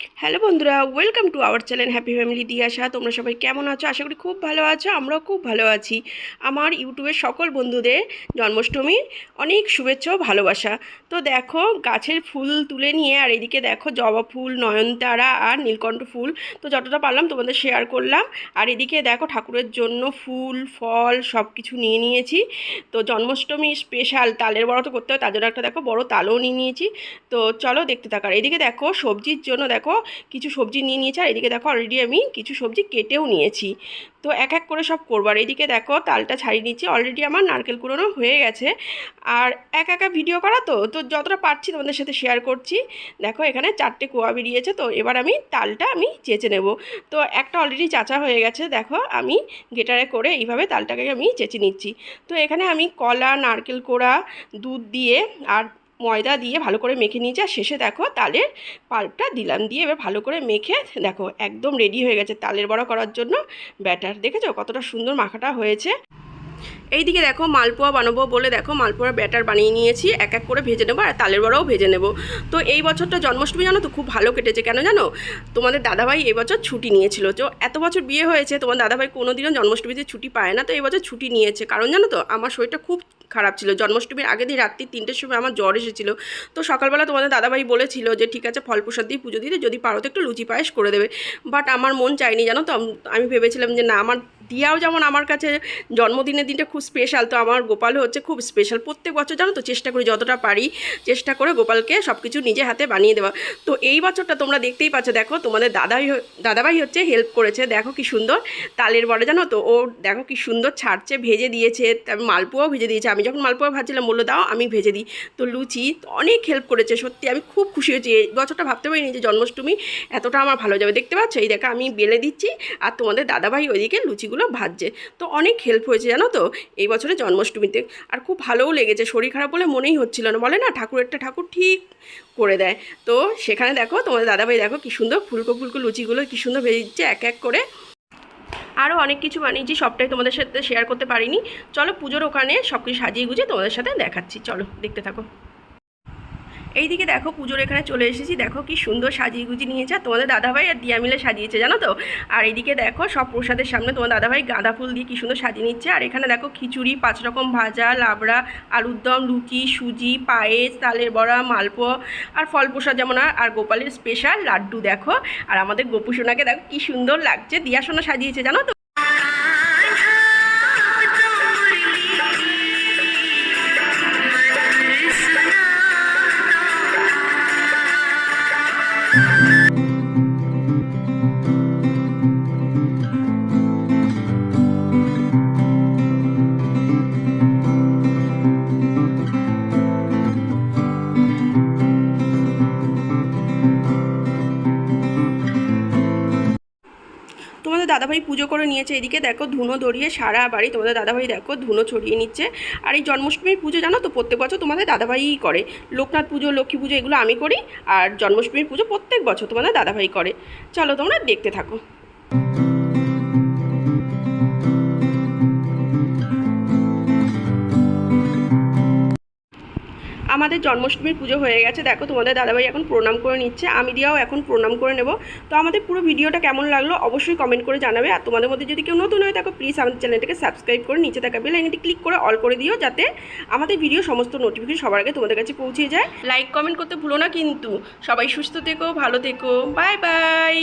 Hello বন্ধুরা, welcome to our channel happy family Diyasha. তোমরা সবাই কেমন আছো? আশা করি খুব ভালো আছো। আমরাও খুব ভালো আছি। আমার ইউটিউবের সকল বন্ধুদের জন্মাষ্টমীর অনেক শুভেচ্ছা ও ভালোবাসা। তো দেখো, গাছের ফুল তুলে নিয়ে আর এদিকে দেখো জবা ফুল, নয়নতারা আর নীলকণ্ঠ ফুল তো যতটা পারলাম তোমাদের শেয়ার করলাম। আর এদিকে দেখো ঠাকুরের জন্য ফুল ফল সব কিছু নিয়ে নিয়েছি। তো জন্মাষ্টমী স্পেশাল তালের বড়া তো করতে হয়, তার জন্য একটা দেখো বড় তালও নিয়ে নিয়েছি। তো চলো দেখতে থাকার। এদিকে দেখো সবজির জন্য দেখো কিছু সবজি নিয়ে নিয়েছি। আর এদিকে দেখো অলরেডি আমি কিছু সবজি কেটেও নিয়েছি। তো এক এক করে সব করবার। এইদিকে দেখো তালটা ছাড়িয়ে নিচ্ছি, অলরেডি আমার নারকেল কুড়োনো হয়ে গেছে। আর একা ভিডিও করা তো তো যতটা পারছি তোমাদের সাথে শেয়ার করছি। দেখো এখানে 4টে কোয়া বেরিয়েছে। তো এবার আমি তালটা চেঁচে নেব। তো একটা অলরেডি চাচা হয়ে গেছে, দেখো আমি গেটারে করে এইভাবে তালটাকে আমি চেঁচে নিচ্ছি। তো এখানে আমি কলা, নারকেল কোড়া, দুধ দিয়ে আর ময়দা দিয়ে ভালো করে মেখে নিয়েছি। আর শেষে দেখো তালের পাল্পটা দিলাম, দিয়ে এবার ভালো করে মেখে দেখো একদম রেডি হয়ে গেছে তালের বড়া করার জন্য ব্যাটার। দেখেছো কতটা সুন্দর মাখাটা হয়েছে। এইদিকে দেখো মালপোয়া বানাবো বলে দেখো মালপোয়ার ব্যাটার বানিয়ে নিয়েছি। এক এক করে ভেজে নেবো আর তালের বড়াও ভেজে নেব। তো এই বছরটা জন্মাষ্টমী জানো তো খুব ভালো কেটেছে। কেন জানো? তোমাদের দাদাভাই এবছর ছুটি নিয়েছিল। তো এত বছর বিয়ে হয়েছে, তোমার দাদাভাই কোনোদিনও জন্মাষ্টমীতে ছুটি পায় না। তো এই বছর ছুটি নিয়েছে। কারণ জানো তো, আমার শরীরটা খুব খারাপ ছিল। জন্মাষ্টমীর আগের দিন রাত্রি 3টের সময় আমার জ্বর এসেছিলো। তো সকালবেলা তোমাদের দাদাভাই বলেছিল যে ঠিক আছে ফল প্রসাদ দিয়ে পুজো দিতে, যদি পারো তো একটু লুচি পায়েস করে দেবে। বাট আমার মন চাইনি জানো তো। আমি ভেবেছিলাম যে না, আমার দিয়াও যেমন আমার কাছে জন্মদিনের দিনটা খুব স্পেশাল, তো আমার গোপালও হচ্ছে খুব স্পেশাল। প্রত্যেক বছর জানো তো চেষ্টা করি যতটা পারি, চেষ্টা করে গোপালকে সব কিছু নিজে হাতে বানিয়ে দেওয়া। তো এই বছরটা তোমরা দেখতেই পাচ্ছ, দেখো তোমাদের দাদাভাই হচ্ছে হেল্প করেছে। দেখো কি সুন্দর তালের বড়া জানো তো, ও দেখো কি সুন্দর ছাড়ছে, ভেজে দিয়েছে। মালপোয়াও ভেজে দিয়েছে। আমি যখন মালপোয়া ভাজছিলাম বললো দাও আমি ভেজে দিই। তো লুচি অনেক হেল্প করেছে। সত্যি আমি খুব খুশি হয়েছি। এই বছরটা ভাবতে পারিনি যে জন্মাষ্টমী এতটা আমার ভালো যাবে। দেখতে পাচ্ছ এই দেখো আমি বেলে দিচ্ছি আর তোমাদের দাদাভাই ওইদিকে লুচিগুলো ভাজছে। তো অনেক হেল্প হয়েছে জানো তো এই বছরে জন্মাষ্টমীতে। আর খুব ভালোও লেগেছে। শরীর খারাপ বলে মনেই হচ্ছিল না। বলে না ঠাকুরেরটা ঠাকুর ঠিক করে দেয়। তো সেখানে দেখো তোমাদের দাদাভাই দেখো কি সুন্দর ফুলকো ফুলকো লুচিগুলো কি সুন্দর ভেজে দিচ্ছে এক এক করে। আরও অনেক কিছু বানিয়েছি, সবটাই তোমাদের সাথে শেয়ার করতে পারিনি। চলো পুজোর ওখানে সব কিছু সাজিয়ে গুছিয়ে তোমাদের সাথে দেখাচ্ছি। চলো দেখতে থাকো। এইদিকে দেখো পুজোর এখানে চলে এসেছি। দেখো কি সুন্দর সাজিয়ে গুজিয়ে নিয়েছে। আর তোমাদের দাদাভাই আর দিয়া মিলে সাজিয়েছে জানো তো। আর এইদিকে দেখো সব প্রসাদের সামনে তোমার দাদাভাই গাঁদা ফুল দিয়ে কি সুন্দর সাজিয়ে নিচ্ছে। আর এখানে দেখো খিচুড়ি, 5 রকম ভাজা, লাবড়া, আলুর দম, লুচি, সুজি, পায়েস, তালের বড়া, মালপোয়া আর ফল প্রসাদ যেমন। আর গোপালের স্পেশাল লাড্ডু দেখো। আর আমাদের গোপু সোনাকে দেখো কি সুন্দর লাগছে। দিয়া সোনা সাজিয়েছে জানো তো। তোমাদের দাদাভাই পুজো করে নিয়েছে। এদিকে দেখো ধুনো ধরিয়ে সারা বাড়ি তোমাদের দাদাভাই দেখো ধুনো ছড়িয়ে নিচ্ছে। আর এই জন্মাষ্টমীর পুজো জানো তো প্রত্যেক বছর তোমাদের দাদাভাইই করে। লোকনাথ পুজো, লক্ষ্মী পুজো এগুলো আমি করি। আর জন্মাষ্টমীর পুজো প্রত্যেক বছর তোমাদের দাদাভাই করে। চলো তোমরা দেখতে থাকো। আমাদের জন্মাষ্টমীর পুজো হয়ে গেছে। দেখো তোমাদের দাদাভাই এখন প্রণাম করে নিচ্ছে, আমি দিয়াও এখন প্রণাম করে নেব। তো আমাদের পুরো ভিডিওটা কেমন লাগলো অবশ্যই কমেন্ট করে জানাবে। আর তোমাদের মধ্যে যদি কেউ নতুন হয়ে থাকো প্লিজ আমাদের চ্যানেলটাকে সাবস্ক্রাইব করে নিচে থাকা বেল আইকনটি ক্লিক করে অল করে দিও, যাতে আমাদের ভিডিও সমস্ত নোটিফিকেশন সবার আগে তোমাদের কাছে পৌঁছে যায়। লাইক কমেন্ট করতে ভুলো না কিন্তু। সবাই সুস্থ থেকো, ভালো থেকো, বাই বাই।